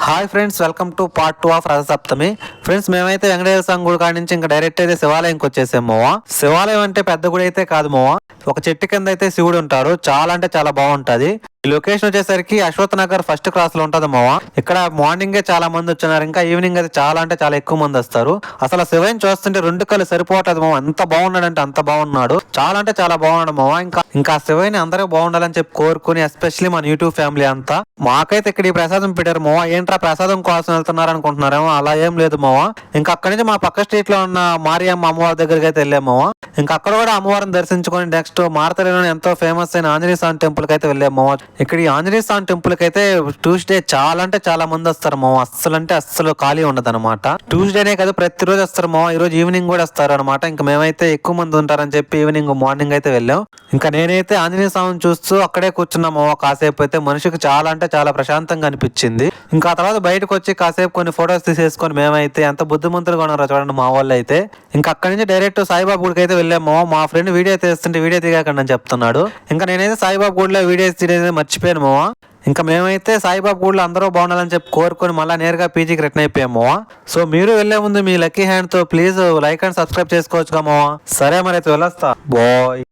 Hi friends, welcome to part 2 of Rathasaptami. Friends, మేమైతే వెంకటేశ్వర స్వామి గుడి కాడి నుంచి ఇంకా డైరెక్ట్ అయితే శివాలయంకి వచ్చేసాము. శివాలయం అంటే పెద్ద గుడి అయితే కాదు మావా, ఒక చెట్టు కింద అయితే శివుడు ఉంటారు. చాలా అంటే చాలా బాగుంటది. ఈ లొకేషన్ వచ్చేసరికి అశ్వత్ నగర్ ఫస్ట్ క్రాస్ లో ఉంటది మావా. ఇక్కడ మార్నింగే చాలా మంది వచ్చినారు, ఇంకా ఈవినింగ్ అయితే చాలా అంటే చాలా ఎక్కువ మంది వస్తారు. అసలు శివయ్యని చూస్తుంటే రెండు కళ్ళు సరిపోవట్లేదు మావా, ఎంత బాగున్నాడంటే అంత బాగున్నాడు. చాలా అంటే చాలా బాగున్నాడు మావా. ఇంకా శివయ్యని అందరూ బాగుండాలని చెప్పి కోరుకుని, ఎస్పెషల్లీ మన యూట్యూబ్ ఫ్యామిలీ అంతా. మాకైతే ఇక్కడ ఈ ప్రసాదం పెట్టారు మావా. ఏంట్రా ప్రసాదం కోసం వెళ్తున్నారు అనుకుంటున్నారేమో, అలా ఏం లేదు మావా. ఇంకా అక్కడి నుంచి మా పక్క స్ట్రీట్ లో ఉన్న మారియమ్మ అమ్మవారి దగ్గరికి అయితే వెళ్ళాము మావా. ఇంకా అక్కడ కూడా అమ్మవారిని దర్శించుకొని నెక్స్ట్ మారతల్లిలోని ఎంతో ఫేమస్ అయిన ఆంజనేయ స్వామి టెంపుల్ కి అయితే వెళ్ళాము మావా. ఇక్కడ ఈ ఆంజనేయ స్వామి టెంపుల్ కి అయితే ట్యూస్డే చాలా అంటే చాలా మంది వస్తారు మావా. అస్సలు అంటే అస్సలు ఖాళీ ఉండదు అనమాట. ట్యూస్డేనే కదా, ప్రతిరోజు వస్తారు మావా. ఈ రోజు ఈవినింగ్ కూడా వస్తారు అనమాట. ఇంకా మేమైతే ఎక్కువ మంది ఉంటారని చెప్పి ఈవినింగ్ మార్నింగ్ అయితే వెళ్ళాం. ఇంకా నేనైతే ఆంజనేయ స్వామిని చూస్తూ అక్కడే కూర్చున్నా మావా. కాసేపు అయితే మనిషికి చాలా అంటే చాలా ప్రశాంతంగా అనిపించింది. ఇంకా ఆ తర్వాత బయటకు వచ్చి కాసేపు కొన్ని ఫొటోస్ తీసేసుకొని మేమైతే ఎంత బుద్ధిమంతులుగా ఉన్నారో చూడండి మా వాళ్ళు అయితే. ఇంకా అక్కడి నుంచి డైరెక్ట్ సాయిబాబా గుడికి అయితే వెళ్ళాము. మా ఫ్రెండ్ వీడియో తీస్తుంటే వీడియో తీయకండి అని చెప్తున్నాడు. ఇంకా నేనైతే సాయిబాబా గుడిలో వీడియోస్ తీయడం మర్చిపోయాను మావా. ఇంకా మేమైతే సాయిబాబా గుడిలో అందరూ బాగుండాలని చెప్పి కోరుకొని మళ్ళీ నేరుగా పీజీకి రిటర్న్ అయిపోయాము. సో మీరు వెళ్లే ముందు మీ లక్కీ హ్యాండ్ తో ప్లీజ్ లైక్ అండ్ సబ్స్క్రైబ్ చేసుకోవచ్చు మావా. సరే మరి అయితే వెళ్ళొస్తా బాయ్.